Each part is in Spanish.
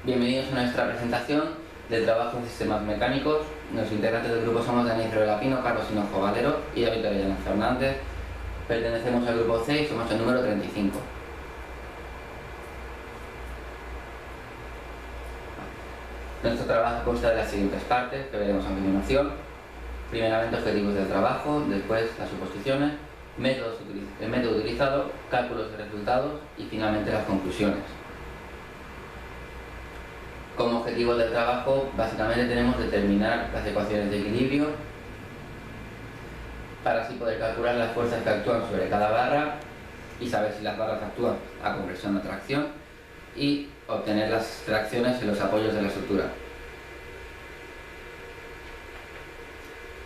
Bienvenidos a nuestra presentación de trabajo en sistemas mecánicos. Los integrantes del grupo somos Daniel Lapino, Carlos Hinojo Valero y David Orellana Fernández. Pertenecemos al grupo C y somos el número 35. Nuestro trabajo consta de las siguientes partes que veremos a continuación. Primeramente, objetivos del trabajo, después las suposiciones, el método utilizado, cálculos de resultados y finalmente las conclusiones. Como objetivo del trabajo, básicamente tenemos determinar las ecuaciones de equilibrio para así poder calcular las fuerzas que actúan sobre cada barra y saber si las barras actúan a compresión o tracción y obtener las tracciones en los apoyos de la estructura.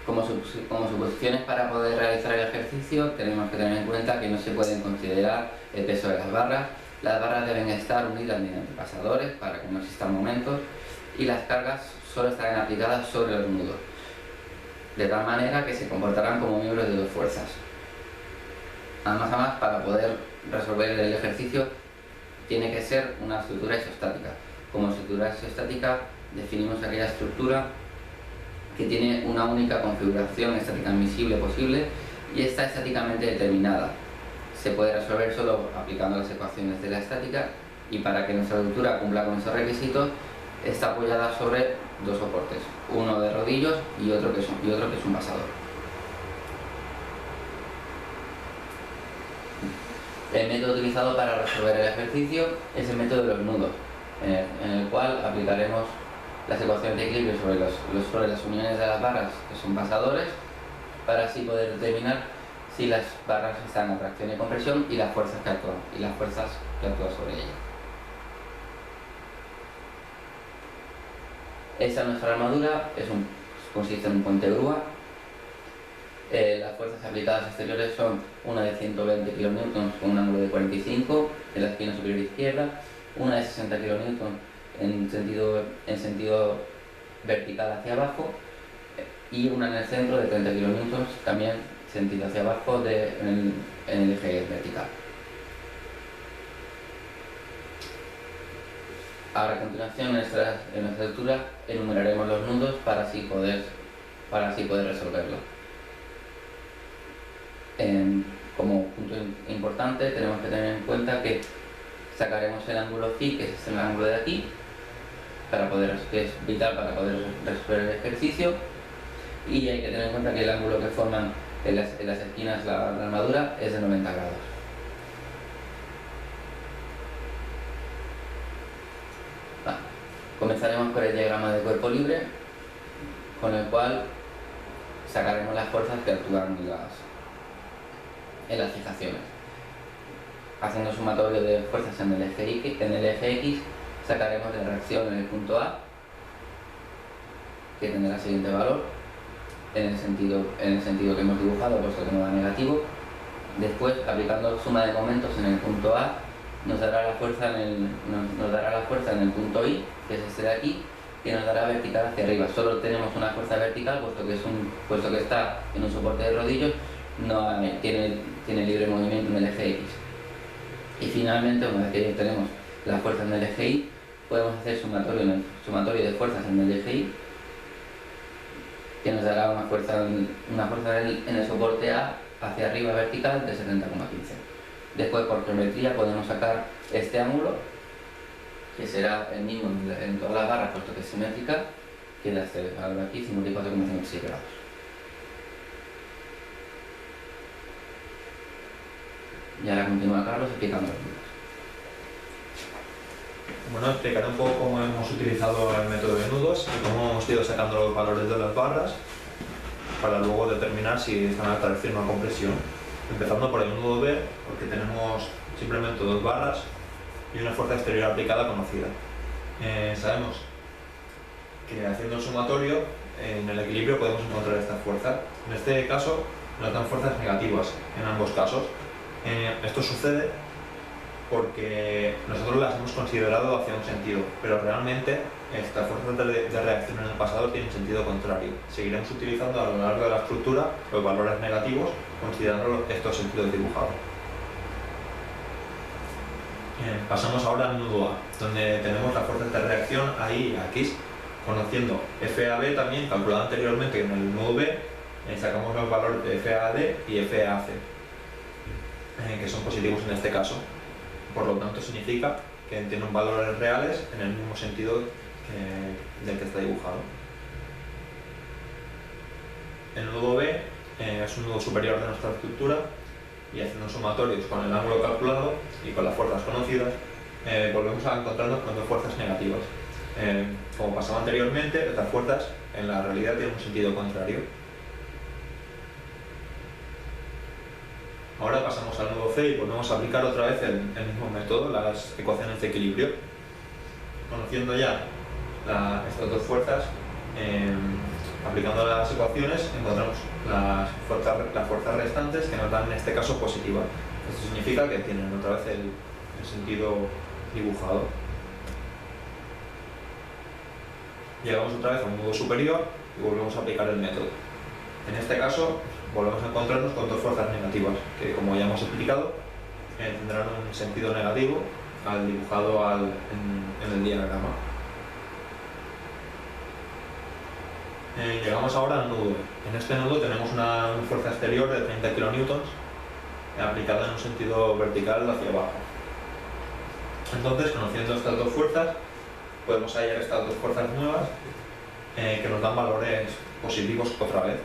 Como suposiciones para poder realizar el ejercicio, tenemos que tener en cuenta que no se pueden considerar el peso de las barras. Las barras deben estar unidas mediante pasadores para que no existan momentos y las cargas solo estarán aplicadas sobre los nudos, de tal manera que se comportarán como miembros de dos fuerzas. Además, para poder resolver el ejercicio tiene que ser una estructura isostática. Como estructura isostática definimos aquella estructura que tiene una única configuración estática admisible posible y está estáticamente determinada. Se puede resolver solo aplicando las ecuaciones de la estática y para que nuestra estructura cumpla con esos requisitos está apoyada sobre dos soportes, uno de rodillos y otro que es un basador. El método utilizado para resolver el ejercicio es el método de los nudos, en el cual aplicaremos las ecuaciones de equilibrio sobre las uniones de las barras, que son basadores, para así poder determinar si las barras están a tracción y compresión y las fuerzas que actúan sobre ellas. Esta es nuestra armadura, consiste en un puente grúa. Las fuerzas aplicadas exteriores son una de 120 kN con un ángulo de 45 en la esquina superior izquierda, una de 60 kN en sentido vertical hacia abajo y una en el centro de 30 kN también sentido hacia abajo en el eje vertical. Ahora, a continuación, en nuestra estructura enumeraremos los nudos para así poder resolverlo. Como punto importante tenemos que tener en cuenta que sacaremos el ángulo phi, que es el ángulo de aquí, que es vital para poder resolver el ejercicio, y hay que tener en cuenta que el ángulo que forman en las esquinas la armadura es de 90 grados. Comenzaremos por el diagrama de cuerpo libre, con el cual sacaremos las fuerzas que actúan en las fijaciones. Haciendo sumatorio de fuerzas en el eje X, sacaremos la reacción en el punto A, que tendrá el siguiente valor, en el sentido que hemos dibujado, puesto que no da negativo. Después, aplicando suma de momentos en el punto A, nos dará la fuerza en el punto I, que es este de aquí, que nos dará vertical hacia arriba. Solo tenemos una fuerza vertical, puesto que está en un soporte de rodillos, tiene libre movimiento en el eje X. Y finalmente, una vez que tenemos la fuerza en el eje Y, podemos hacer sumatorio de fuerzas en el eje Y, que nos dará una fuerza en el soporte A hacia arriba vertical de 70,15. Después, por geometría, podemos sacar este ángulo, que será el mismo en todas las barras, puesto que es simétrica, que da este valor aquí, 54,57 grados. Y ahora continúa Carlos explicando los números. Bueno, explicaré un poco cómo hemos utilizado el método de nudos y cómo hemos ido sacando los valores de las barras para luego determinar si están a tracción o a compresión. Empezando por el nudo B, porque tenemos simplemente dos barras y una fuerza exterior aplicada conocida. Sabemos que haciendo el sumatorio en el equilibrio podemos encontrar esta fuerza. En este caso nos dan fuerzas negativas en ambos casos. Esto sucede porque nosotros las hemos considerado hacia un sentido, pero realmente estas fuerzas de reacción en el pasado tienen sentido contrario. Seguiremos utilizando a lo largo de la estructura los valores negativos, considerando estos sentidos dibujados. Pasamos ahora al nudo A, donde tenemos las fuerzas de reacción A y X, conociendo FAB también, calculado anteriormente en el nudo B, sacamos los valores de FAD y FAC, que son positivos en este caso. Por lo tanto, significa que tienen valores reales en el mismo sentido del que está dibujado. El nudo B es un nudo superior de nuestra estructura y haciendo sumatorios con el ángulo calculado y con las fuerzas conocidas, volvemos a encontrarnos con dos fuerzas negativas. Como pasaba anteriormente, estas fuerzas en la realidad tienen un sentido contrario. Ahora pasamos al nudo C y volvemos a aplicar otra vez el mismo método, las ecuaciones de equilibrio. Conociendo ya estas dos fuerzas, aplicando las ecuaciones encontramos las fuerzas restantes que nos dan en este caso positiva. Esto significa que tienen otra vez el sentido dibujado. Llegamos otra vez a un nudo superior y volvemos a aplicar el método. En este caso volvemos a encontrarnos con dos fuerzas negativas que, como ya hemos explicado, tendrán un sentido negativo al dibujado en el diagrama. Llegamos ahora al nudo. En este nudo tenemos una fuerza exterior de 30 kN aplicada en un sentido vertical hacia abajo. Entonces, conociendo estas dos fuerzas, podemos hallar estas dos fuerzas nuevas que nos dan valores positivos otra vez,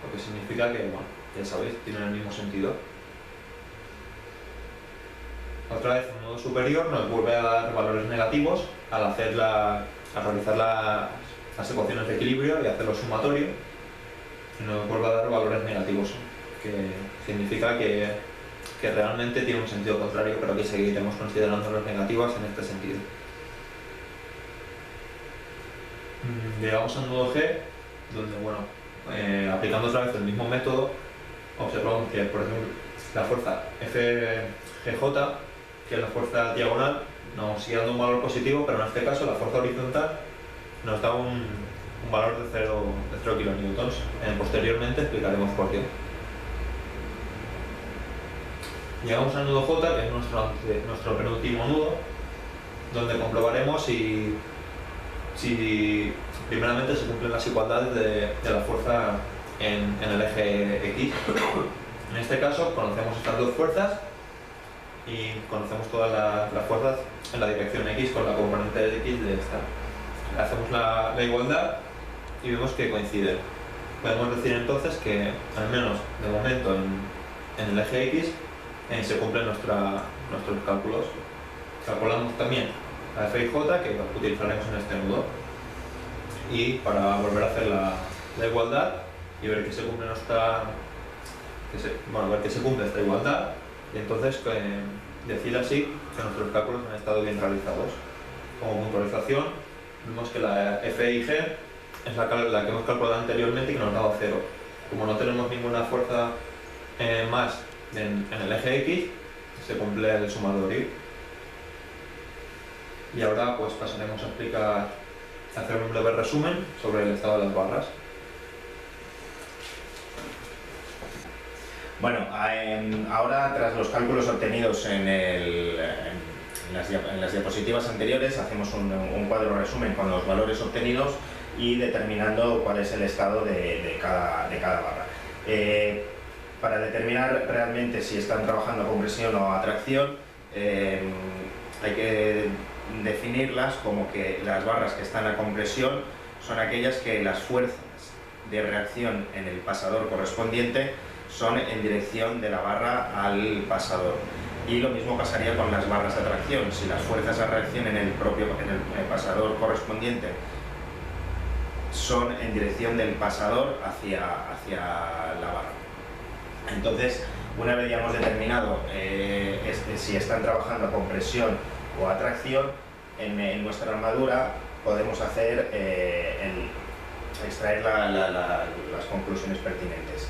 lo que significa que, bueno, ya sabéis, tienen el mismo sentido. Otra vez, un nudo superior nos vuelve a dar valores negativos al realizar las ecuaciones de equilibrio y hacer los sumatorios, y nos vuelve a dar valores negativos, que significa que realmente tiene un sentido contrario, pero que seguiremos considerando los negativos en este sentido. Llegamos al nudo G, donde, bueno, aplicando otra vez el mismo método, observamos que, por ejemplo, la fuerza FGJ, que es la fuerza diagonal, nos sigue dando un valor positivo, pero en este caso la fuerza horizontal nos da un valor de 0 kN. Posteriormente explicaremos por qué. Llegamos al nudo J, que es nuestro penúltimo nudo, donde comprobaremos si primeramente se cumplen las igualdades de la fuerza en el eje X. En este caso conocemos estas dos fuerzas y conocemos todas las fuerzas en la dirección X con la componente de X de esta. Hacemos la igualdad y vemos que coinciden. Podemos decir entonces que, al menos de momento, en el eje X se cumplen nuestros cálculos. Calculamos también la F y J, que utilizaremos en este nudo. Y para volver a hacer la igualdad y ver que se cumple ver que se cumple esta igualdad, y entonces decir así que nuestros cálculos han estado bien realizados. Como puntualización, vemos que la F y G es la que hemos calculado anteriormente y que nos ha dado 0. Como no tenemos ninguna fuerza más en el eje X, se cumple el sumatorio. Y ahora pues pasaremos a hacer un breve resumen sobre el estado de las barras. Bueno, ahora, tras los cálculos obtenidos en las diapositivas anteriores, hacemos un cuadro resumen con los valores obtenidos y determinando cuál es el estado de cada barra. Para determinar realmente si están trabajando a compresión o a tracción, hay que definirlas como que las barras que están a compresión son aquellas que las fuerzas de reacción en el pasador correspondiente son en dirección de la barra al pasador. Y lo mismo pasaría con las barras de tracción. Si las fuerzas de reacción en el pasador correspondiente son en dirección del pasador hacia la barra. Entonces, una vez ya hemos determinado si están trabajando a compresión o a tracción, en nuestra armadura podemos extraer las conclusiones pertinentes.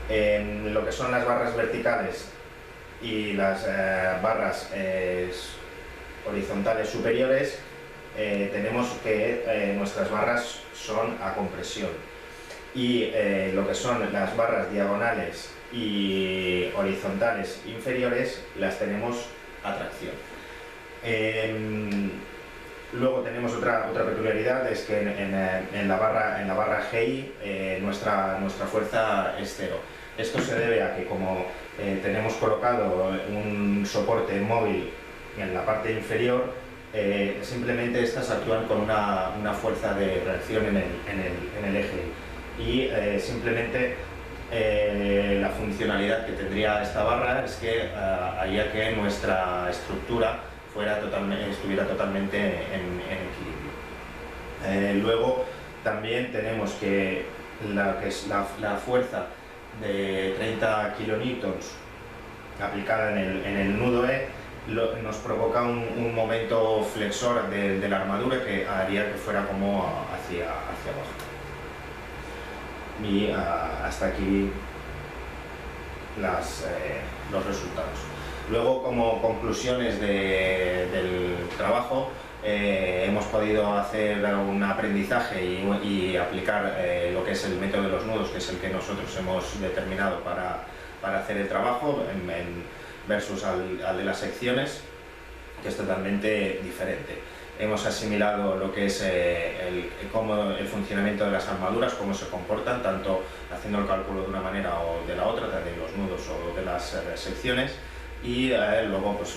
En lo que son las barras verticales y las barras horizontales superiores, tenemos que nuestras barras son a compresión, y lo que son las barras diagonales y horizontales inferiores las tenemos a tracción. Luego tenemos otra peculiaridad, es que en la barra GI nuestra fuerza es 0. Esto se debe a que como tenemos colocado un soporte móvil en la parte inferior, simplemente estas actúan con una fuerza de reacción en el eje y simplemente la funcionalidad que tendría esta barra es que haría que nuestra estructura estuviera totalmente en equilibrio. Luego también tenemos que la fuerza de 30 kilonewtons aplicada en el nudo E nos provoca un momento flexor de la armadura que haría que fuera como hacia abajo. Y hasta aquí los resultados. Luego, como conclusiones del trabajo, hemos podido hacer un aprendizaje y aplicar lo que es el método de los nudos, que es el que nosotros hemos determinado para hacer el trabajo, versus al de las secciones, que es totalmente diferente. Hemos asimilado lo que es el funcionamiento de las armaduras, cómo se comportan, tanto haciendo el cálculo de una manera o de la otra, tanto de los nudos o de las secciones, y luego pues,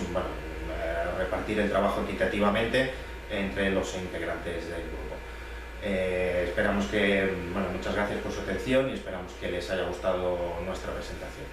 repartir el trabajo equitativamente entre los integrantes del grupo. Esperamos muchas gracias por su atención y esperamos que les haya gustado nuestra presentación.